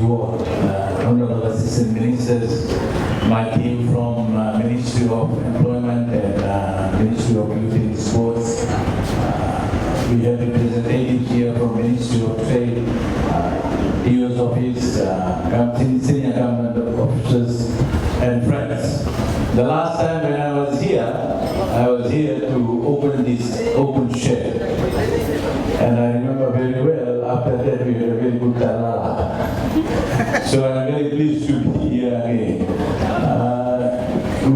all, Honorable Assistant Ministers, my team from Ministry of Employment and Ministry of Youth and Sports. We have representatives here from Ministry of Trade, DO's office, senior government officers, and friends. The last time when I was here to open this open shed. And I remember very well, after that we had a very good tarara. So I'm very pleased to be here again.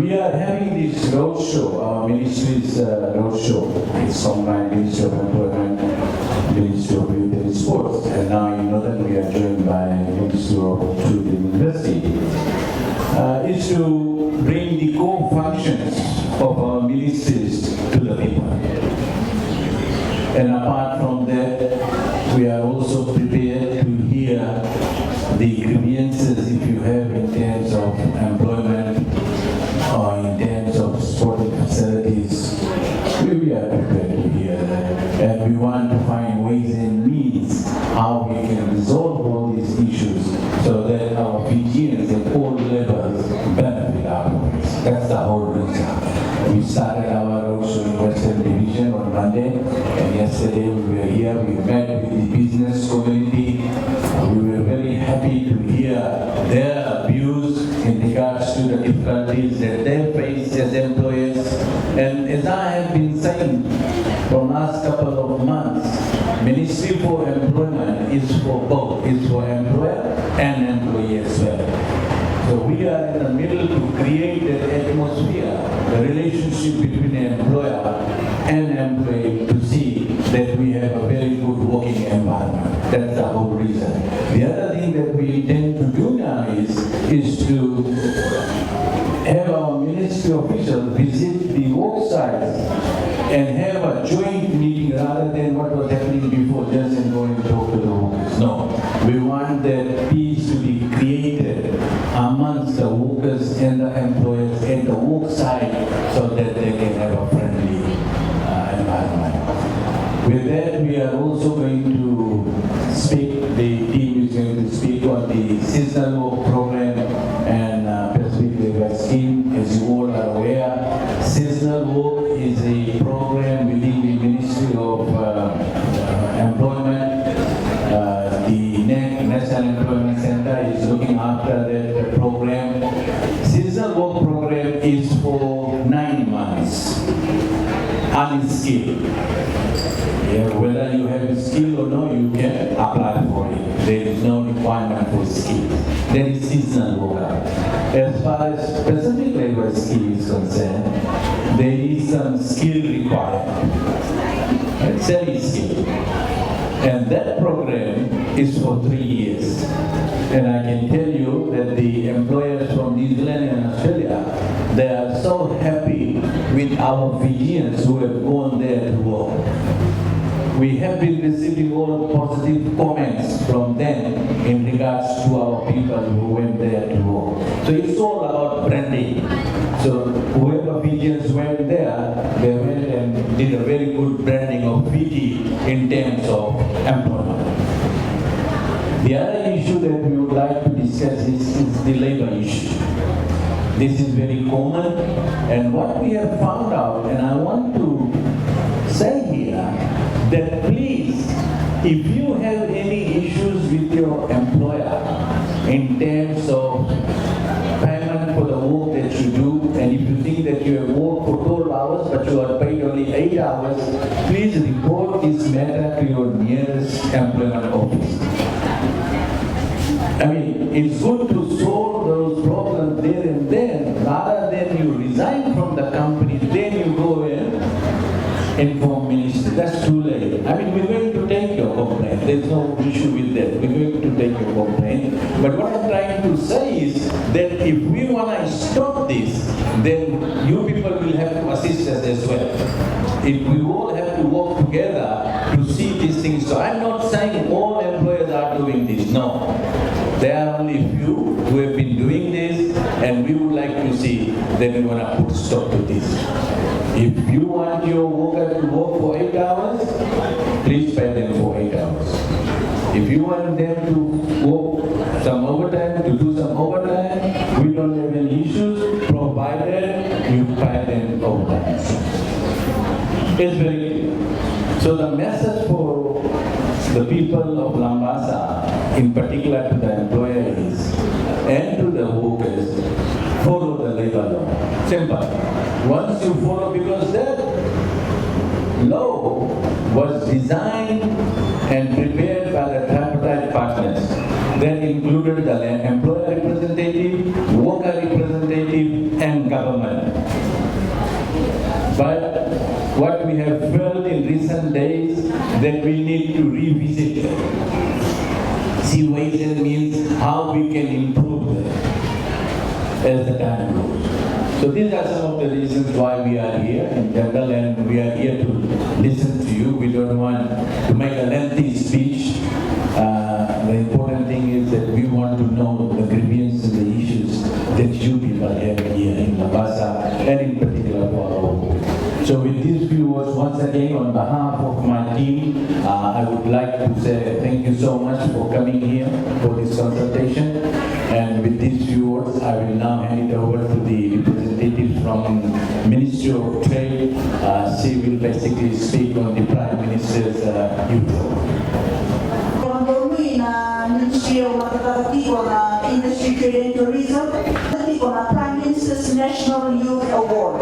We are having this roadshow, our ministry's roadshow. It's combined Ministry of Employment, Ministry of Youth and Sports. And now you know that we are joined by Ministry of Youth and University. It's to bring the core functions of our ministries to the people. And apart from that, we are also prepared to hear the grievances if you have in terms of employment or in terms of sporting facilities. We are prepared to hear that. And we want to find ways and means how we can resolve all these issues so that our Fijians at all levels benefit afterwards. That's the whole reason. We started our roadshow in Western Division on Monday, and yesterday we were here. We met with the business community. We were very happy to hear their views in regards to the difficulties that they face as employers. And as I have been saying for the last couple of months, Ministry for Employment is for both. It's for employer and employee as well. So we are in the middle to create that atmosphere, the relationship between the employer and employee, to see that we have a very good working environment. That's the whole reason. The other thing that we intend to do now is to have our ministry officials visit the work sites and have a joint meeting rather than what was happening before, just and go and talk to the workers. No, we want that peace to be created amongst the workers and the employers at the work site so that they can have a friendly environment. With that, we are also going to speak, the team is going to speak on the seasonal work program and Pacific Labor Scheme. As you all are aware, seasonal work is a program within the Ministry of Employment. The National Employment Center is looking after that program. Seasonal work program is for 9 months, unskilled. Yeah, whether you have a skill or no, you can apply for it. There is no requirement for skill. There is seasonal work. As far as Pacific Labor Scheme is concerned, there is some skill required. It's very skilled. And that program is for 3 years. And I can tell you that the employers from New Zealand and Australia, they are so happy with our Fijians who have gone there to work. We have been receiving all positive comments from them in regards to our people who went there to work. So it's all about branding. So whoever Fijians went there, they went and did a very good branding of Fiji in terms of employment. The other issue that we would like to discuss is the labor issue. This is very common, and what we have found out, and I want to say here, that please, if you have any issues with your employer in terms of payment for the work that you do, and if you think that you have worked for 12 hours but you are paid only 8 hours, please report this matter to your nearest employment office. I mean, it's good to solve those problems there and then, rather than you resign from the company, then you go and inform ministry. That's too late. I mean, we're going to take your complaint. There's no issue with that. We're going to take your complaint. But what I'm trying to say is that if we want to stop this, then you people will have to assist us as well. If we all have to work together to see these things. So I'm not saying all employers are doing this. No. There are only few who have been doing this, and we would like to see that we want to put stop to this. If you want your worker to work for 8 hours, please pay them for 8 hours. If you want them to work some overtime, to do some overtime. We don't have any issues, provided you pay them overtime. It's very clear. So the message for the people of Lambasa, in particular to the employees and to the workers, follow the labor law. Simple. Once you follow, because that law was designed and prepared by the tripartite partners that included the employer representative, worker representative, and government. But what we have felt in recent days that we need to revisit it. See ways and means how we can improve it as the time goes. So these are some of the reasons why we are here in general, and we are here to listen to you. We don't want to make a lengthy speech. The important thing is that we want to know the grievances and the issues that you people have here in Lambasa, and in particular for our work. So with these few words, once again, on behalf of my team, I would like to say thank you so much for coming here for this consultation. And with these few words, I will now hand it over to the representatives from Ministry of Trade. She will basically speak on the Prime Minister's youth. Ministry of Industry, Trade and Tourism, Prime Minister's National Youth Award.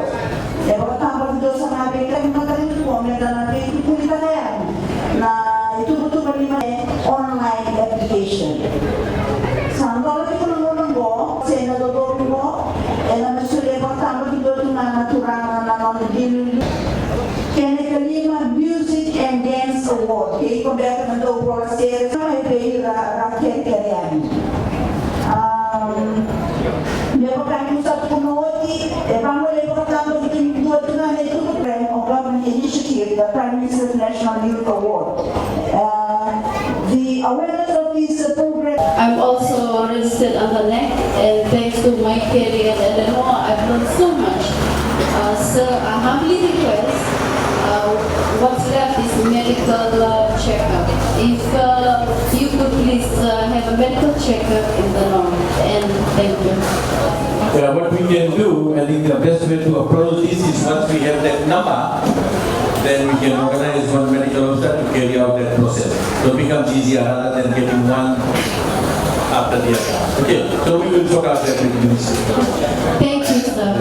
Online application. Sampai kita menunggu, saya nak duduk dulu, dan sudah pertama kita tu nak turun nak dulu. Kena kelima Music and Dance Award. Kita kembali ke untuk proses saya beri rakyat kalian. Lepas kami satu penoti, lepas pertama kita dua tengah itu program government initiative, the Prime Minister's National Youth Award. The awareness of this program. I'm also registered on the NEC, and thanks to my career and Eleanor, I've learned so much. So I humbly request, what's left is medical checkup. If you could please have a medical checkup in the north, and thank you. What we can do, I think the best way to approach this is once we have that number, then we can organize one medical officer to carry out that process. So it becomes easier rather than getting one after the other. Okay, so we will sort out that with you. Thank you, sir.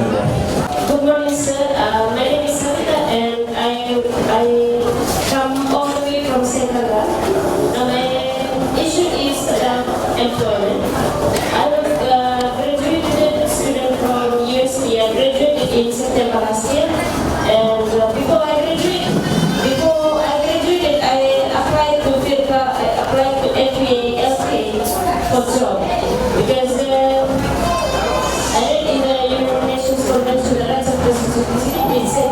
Good morning, sir. My name is Savita, and I come all the way from Senegal. My issue is employment. I was graduated student from USP. I graduated in September last year, and before I graduated, I applied to FIRPA, I applied to FBA, LK for job, because I read in the United Nations Convention on the Rights of Persons with Disabilities, it said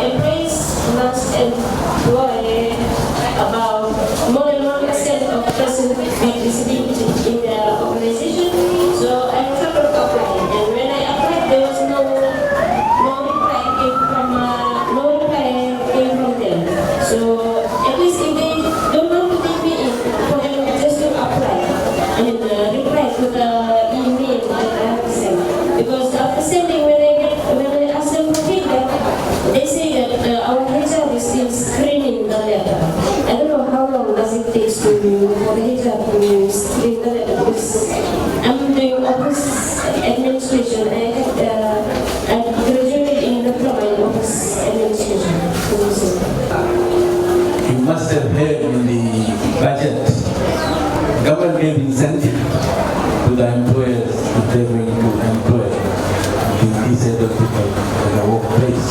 employees must employ about more than 1% of persons with disability in their organization. So I started applying, and when I applied, there was no reply came from them. So at least if they don't want to take me in, for them just to apply and reply to the email that I have sent. Because after sending, when I ask them for feedback, they say that our HR is still screening the letter. I don't know how long does it take for the HR to screen the letter, because I'm doing office administration. I graduated in diploma in office administration. You must have heard in the budget, government gave incentive to the employers if they're going to employ the disabled people in the workplace.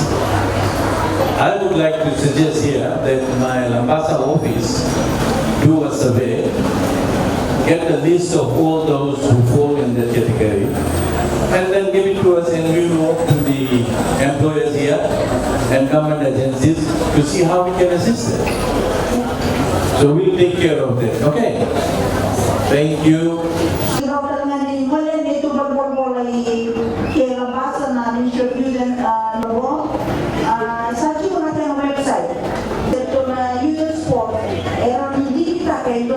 I would like to suggest here that my Lambasa office do a survey, get the list of all those who fall in that category, and then give it to us, and we will walk to the employers here and government agencies to see how we can assist them. So we'll take care of that, okay? Thank you. Website. User sport, era di kita kayak